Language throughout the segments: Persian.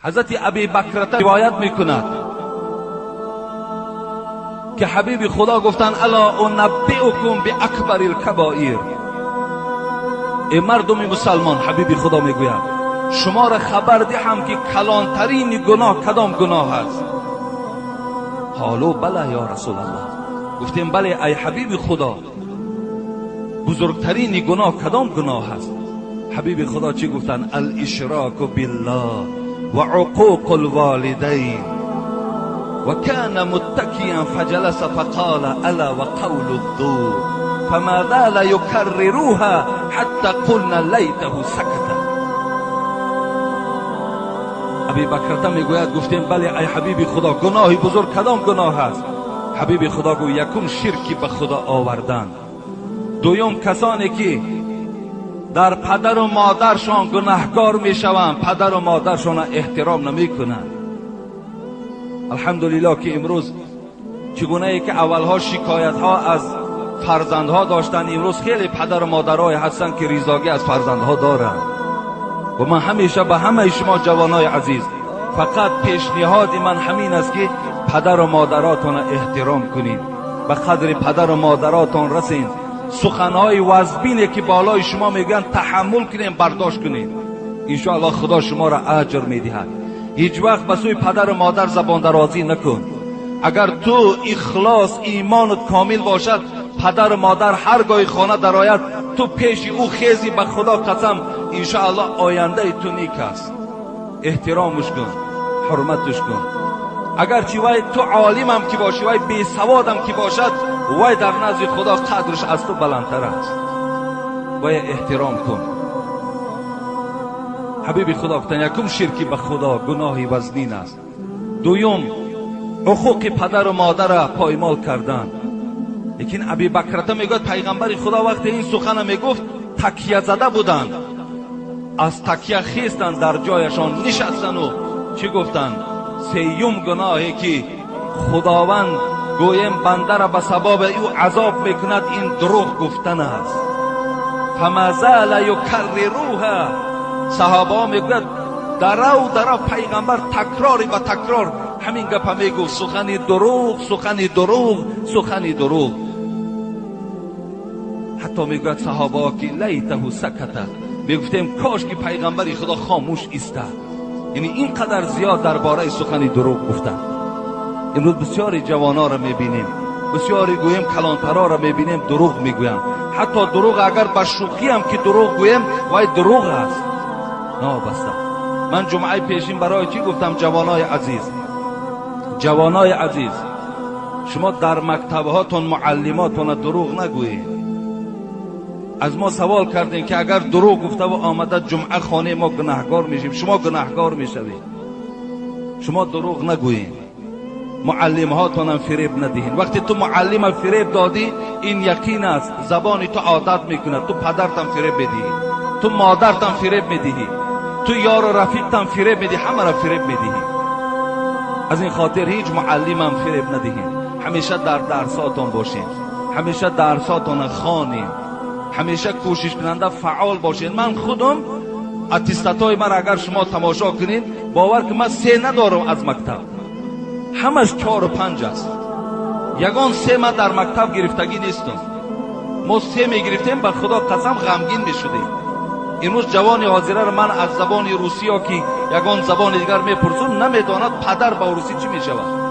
حضرت ابی بکر روایت میکند که حبیب خدا گفتن الا انبئکم باکبر الکبائر. ای مردم مسلمان، حبیب خدا میگوید شما را خبر دهم که کلانترین گناه کدام گناه است؟ قالوا بله یا رسول الله. گفتیم بله ای حبیب خدا، بزرگترین گناه کدام گناه است؟ حبیب خدا چی گفتن؟ الاشراک بالله و عقوق الوالدین. و کان متکیا فجلس فقال الا و قول الزور فما زال یکرروها حتی قلنا لیته سکت. ابی بکر میگوید گفتیم بله ای حبیب خدا، گناه بزرگ کدام گناه است؟ حبیب خدا گو یکم شرکی به خدا آوردن، دویم کسانی که در پدر و مادرشان گناهکار میشوند، پدر و مادرشان احترام نمیکنند. الحمدلله که امروز چگونه ای که اولها شکایت ها از فرزندها داشتن، امروز خیلی پدر و مادرای هستن که ریزاگی از فرزندها دارند. و من همیشه به همه شما جوانای عزیز فقط پیشنهاد من همین است که پدر و مادراتون احترام کنید، به قدر پدر و مادراتون رسین، سخنهای وزبینی که بالای شما میگن تحمل کنید، برداشت کنید، انشاءالله خدا شما را اجر میدهد. هیچ وقت به سوی پدر و مادر زبان درازی نکن. اگر تو اخلاص ایمانت کامل باشد، پدر و مادر هرگاه خانه درآید تو پیش او خیزی، به خدا قسم انشاءالله آینده تو نیک است. احترامش کن، حرمتش کن. اگر چی وای تو عالم هم که باشی، وای بی سواد هم که باشد، وای در نزد خدا قدرش از تو بلندتر است. وای احترام کن. حبیب خدا گفتن یکم شرکی به خدا گناهی وزنین است، دویم حقوق پدر و مادر را پایمال کردن. لیکن ابی بکر میگوید پیغمبر خدا وقتی این سخن میگفت تکیه زده بودند، از تکیه خیستن در جایشان نشستن و چی گفتند؟ سیوم گناهی که خداوند گویم بنده را به سبب او عذاب میکند این دروغ گفتن است. فما زال یکرروها. صحابه میگوید درو پیغمبر تکراری و تکرار همین گپ میگفت، سخنی دروغ، سخنی دروغ، سخنی دروغ. حتی میگوید صحابه که لیته سکته، میگفتیم کاش که پیغمبر خدا خاموش ایستاد. یعنی اینقدر زیاد درباره سخنی دروغ گفتند. امروز بسیاری جوانا را میبینیم، بسیاری گویم کلانترا را میبینیم دروغ میگویم. حتی دروغ اگر به شوخی هم که دروغ گویم وای دروغ است. نابسته. من جمعه پیشین برای چی گفتم؟ جوانای عزیز، جوانای عزیز، شما در مکتبهاتون معلماتون دروغ نگویید. از ما سوال کردین که اگر دروغ گفته و آمده جمعه خانه ما گناهکار میشیم. شما گناهکار میشوید. شما دروغ نگویید. معلم هاتون هم فریب ندهین. وقتی تو معلم فریب دادی این یقین است زبان تو عادت میکنه، تو پدرت هم فریب میدهی، تو مادرت هم فریب میدهی، تو یار و رفیقت هم فریب میدهی، همه را فریب میدهی. از این خاطر هیچ معلم هم فریب ندهین. همیشه در درساتون باشین، همیشه درساتون خوانین، همیشه کوشش کننده فعال باشین. من خودم اتستاتای من اگر شما تماشا کنین باور که من 3 ندارم از مکتب، همش 4 و 5 است. یگان 3 من در مکتب گرفتگی نیستم. ما 3 میگرفتیم به خدا قسم غمگین میشدیم. امروز جوان حاضره را من از زبان روسی ها که یگان زبان دیگر میپرسم نمیداند پدر با روسی چی میشود.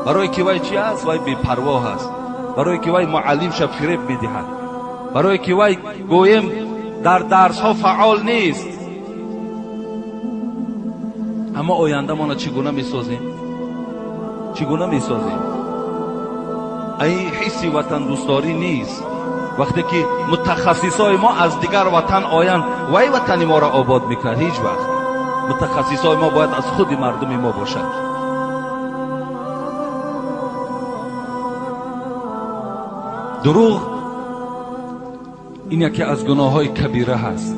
برای که وای چی است؟ وای بی پروا است. برای که وای معلم شب فریب میدهد. برای که وای گویم در درس ها فعال نیست. اما آینده ما چگونه میسازیم؟ چگونه میسازیم؟ این حسی وطن دوستداری نیست. وقتی که متخصصای ما از دیگر وطن آیند وای وطن ما را آباد میکنند. هیچ وقت متخصصای ما باید از خود مردم ما باشند. دروغ این یکی از گناه های کبیره هست.